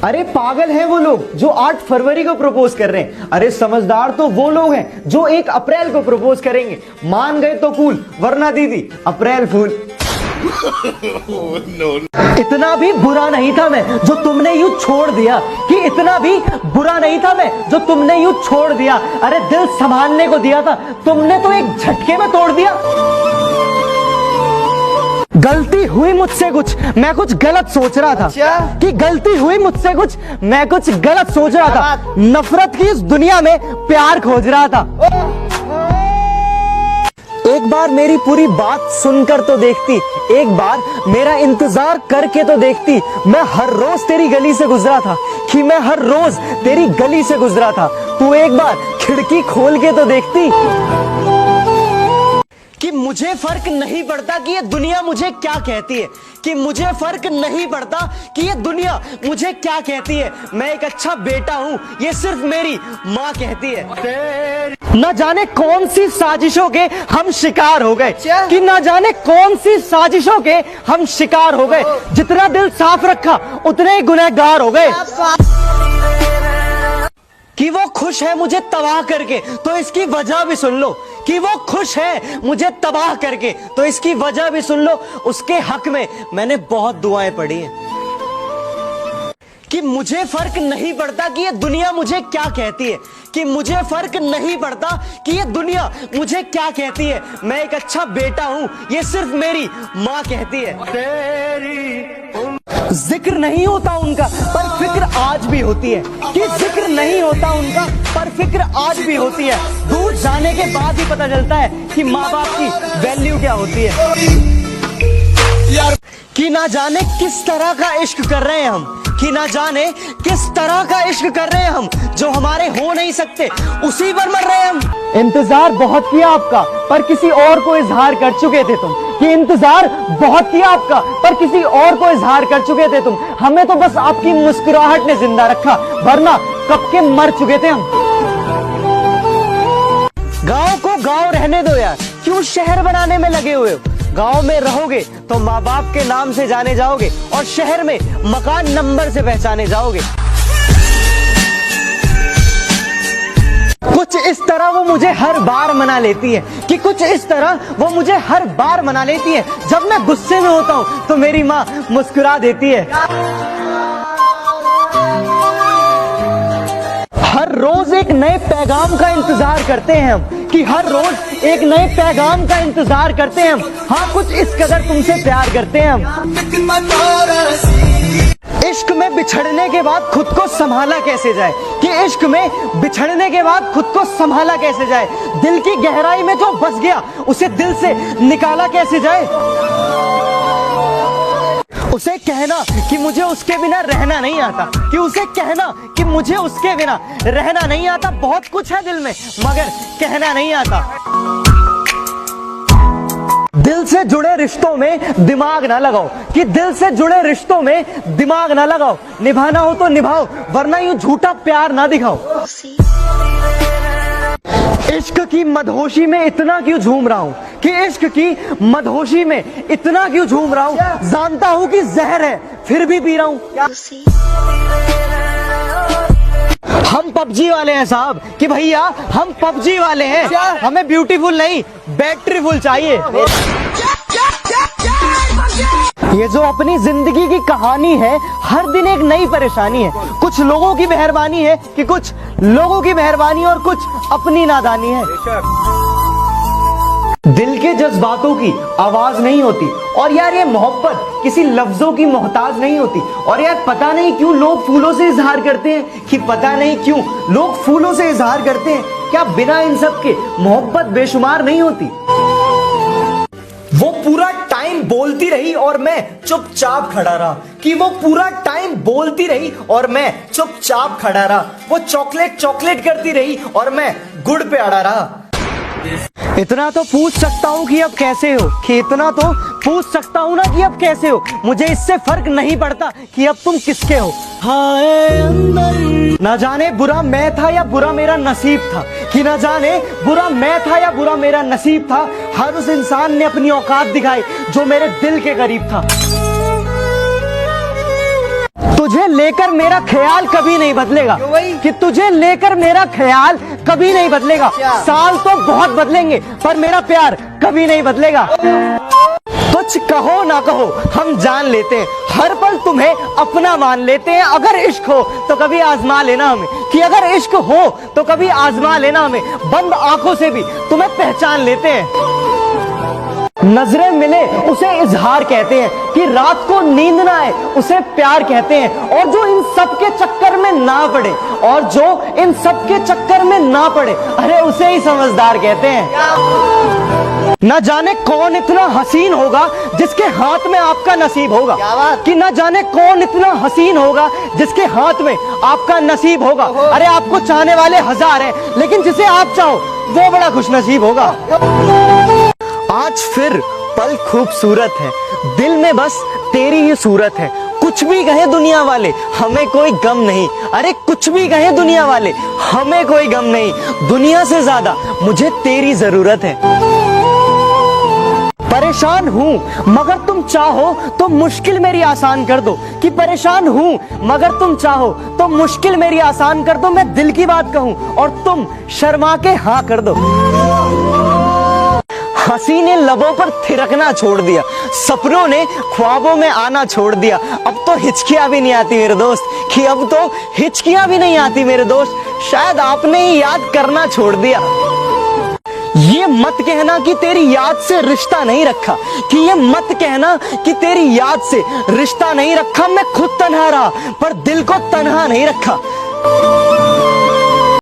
अरे पागल हैं वो लोग जो 8 फरवरी को प्रपोज कर रहे हैं। अरे समझदार तो वो लोग हैं जो 1 अप्रैल को प्रपोज करेंगे। मान गए तो कूल, वरना दीदी अप्रैल फूल। इतना भी बुरा नहीं था मैं जो तुमने यूं छोड़ दिया, कि इतना भी बुरा नहीं था मैं जो तुमने यूं छोड़ दिया। अरे दिल संभालने को दिया था, तुमने तो एक झटके में तोड़ दिया। गलती हुई मुझसे कुछ, मैं कुछ गलत सोच रहा था। कि गलती हुई मुझसे कुछ, मैं कुछ गलत सोच रहा था। नफरत की इस दुनिया में प्यार खोज रहा था। एक बार मेरी पूरी बात सुनकर तो देखती, एक बार मेरा इंतजार करके तो देखती। मैं हर रोज तेरी गली से गुजरा था, कि मैं हर रोज तेरी गली से गुजरा था। तू एक बार खिड़की खोल के तो देखती। कि मुझे फर्क नहीं पड़ता कि ये दुनिया मुझे क्या कहती है, कि मुझे फर्क नहीं पड़ता कि ये दुनिया मुझे क्या कहती है। मैं एक अच्छा बेटा हूं, ये सिर्फ मेरी माँ कहती है। न जाने कौन सी साजिशों के हम शिकार हो गए, कि न जाने कौन सी साजिशों के हम शिकार हो गए। जितना दिल साफ रखा उतने ही गुनहगार हो गए। कि वो खुश है मुझे तबाह करके तो इसकी वजह भी सुन लो, कि वो खुश है मुझे तबाह करके तो इसकी वजह भी सुन लो। उसके हक में मैंने बहुत दुआएं पढ़ी हैं। कि मुझे फर्क नहीं पड़ता कि ये दुनिया मुझे क्या कहती है, कि मुझे फर्क नहीं पड़ता कि ये दुनिया मुझे क्या कहती है। मैं एक अच्छा बेटा हूं, ये सिर्फ मेरी माँ कहती है। जिक्र नहीं होता उनका पर फिक्र आज भी होती है, कि जिक्र नहीं होता उनका पर फिक्र आज भी होती है। दूर जाने के बाद ही पता चलता है कि माँ बाप की वैल्यू क्या होती है। कि ना जाने किस तरह का इश्क कर रहे हैं हम, कि ना जाने किस तरह का इश्क कर रहे हैं हम। जो हमारे हो नहीं सकते उसी पर मर रहे हैं हम। इंतजार बहुत किया आपका पर किसी और को इजहार कर चुके थे तुम, कि इंतजार बहुत किया आपका पर किसी और को इजहार कर चुके थे तुम। हमें तो बस आपकी मुस्कुराहट ने जिंदा रखा, वरना कब के मर चुके थे हम। गांव को गांव रहने दो यार, क्यों शहर बनाने में लगे हुए हो। गांव में रहोगे तो माँ बाप के नाम से जाने जाओगे और शहर में मकान नंबर से पहचाने जाओगे। कुछ इस तरह वो मुझे हर बार मना लेती है, कि कुछ इस तरह वो मुझे हर बार मना लेती है। जब मैं गुस्से में होता हूँ तो मेरी माँ मुस्कुरा देती है। हर रोज एक नए पैगाम का इंतजार करते हैं हम, कि हर रोज एक नए पैगाम का इंतजार करते हैं हम। हाँ, कुछ इस कदर तुमसे प्यार करते हैं हम। इश्क में बिछड़ने के बाद खुद को संभाला कैसे जाए, कि इश्क में बिछड़ने के बाद खुद को संभाला कैसे जाए। दिल की गहराई में जो बस गया उसे दिल से निकाला कैसे जाए। उसे कहना कि मुझे उसके बिना रहना नहीं आता, कि उसे कहना कि मुझे उसके बिना रहना नहीं आता। बहुत कुछ है दिल में मगर कहना नहीं आता। दिल से जुड़े रिश्तों में दिमाग ना लगाओ, कि दिल से जुड़े रिश्तों में दिमाग ना लगाओ। निभाना हो तो निभाओ, वरना यूं झूठा प्यार ना दिखाओ। इश्क की मदहोशी में इतना क्यों झूम रहा हूँ, कि इश्क की मदहोशी में इतना क्यों झूम रहा हूँ। जानता हूँ कि जहर है फिर भी पी रहा हूँ। हम पबजी वाले हैं साहब, कि भैया हम पबजी वाले हैं। हमें ब्यूटीफुल नहीं बैटरी फुल चाहिए। ये जो अपनी जिंदगी की कहानी है, हर दिन एक नई परेशानी है। कुछ लोगों की मेहरबानी है, कि कुछ लोगों की मेहरबानी और कुछ अपनी नादानी है। दिल के जज्बातों की आवाज नहीं होती, और यार ये मोहब्बत किसी लफ्जों की मोहताज नहीं होती। और यार पता नहीं क्यों लोग फूलों से इजहार करते हैं, कि पता नहीं क्यों लोग फूलों से इजहार करते हैं। क्या बिना इन सब के मोहब्बत बेशुमार नहीं होती। वो पूरा टाइम बोलती रही और मैं चुपचाप खड़ा रहा, कि वो पूरा टाइम बोलती रही और मैं चुपचाप खड़ा रहा। वो चॉकलेट चॉकलेट करती रही और मैं गुड़ पे अड़ा रहा। इतना तो पूछ सकता हूँ कि अब कैसे हो, कि इतना तो पूछ सकता हूँ ना कि अब कैसे हो। मुझे इससे फर्क नहीं पड़ता कि अब तुम किसके हो। ना जाने बुरा मैं था या बुरा मेरा नसीब था, कि ना जाने बुरा मैं था या बुरा मेरा नसीब था। हर उस इंसान ने अपनी औकात दिखाई जो मेरे दिल के करीब था। तुझे लेकर मेरा ख्याल कभी नहीं बदलेगा, कि तुझे लेकर मेरा ख्याल कभी नहीं बदलेगा। साल तो बहुत बदलेंगे पर मेरा प्यार कभी नहीं बदलेगा। कुछ कहो ना कहो हम जान लेते हैं, हर पल तुम्हें अपना मान लेते हैं। अगर इश्क हो तो कभी आजमा लेना हमें, कि अगर इश्क हो तो कभी आजमा लेना हमें। बंद आंखों से भी तुम्हें पहचान लेते हैं। नजरें मिले उसे इजहार कहते हैं, कि रात को नींद ना आए उसे प्यार कहते हैं। और जो इन सब के चक्कर में ना पड़े, और जो इन सब के चक्कर में ना पड़े, अरे उसे ही समझदार कहते हैं। न जाने कौन इतना हसीन होगा जिसके हाथ में आपका नसीब होगा, कि न जाने कौन इतना हसीन होगा जिसके हाथ में आपका नसीब होगा। अरे आपको चाहने वाले हजार हैं, लेकिन जिसे आप चाहो वो बड़ा खुश नसीब होगा। आज फिर पल खूबसूरत है, दिल में बस तेरी ही सूरत है। कुछ भी कहे दुनिया वाले हमें कोई गम नहीं, अरे कुछ भी कहे दुनिया वाले हमें कोई गम नहीं। दुनिया से ज्यादा मुझे तेरी जरूरत है। परेशान हूं मगर तुम चाहो तो मुश्किल मेरी आसान कर दो, कि परेशान हूं मगर तुम चाहो तो मुश्किल मेरी आसान कर दो। मैं दिल की बात कहूं और तुम शर्मा के हाँ कर दो। हंसी ने लबों पर थिरकना छोड़ दिया, सपनों ने ख्वाबों में आना छोड़ दिया। अब तो हिचकियां भी नहीं आती मेरे दोस्त, कि अब तो हिचकियां भी नहीं आती मेरे दोस्त। शायद आपने ही याद करना छोड़ दिया। ये मत कहना कि तेरी याद से रिश्ता नहीं रखा, कि ये मत कहना कि तेरी याद से रिश्ता नहीं रखा। मैं खुद तन्हा रहा पर दिल को तन्हा नहीं रखा।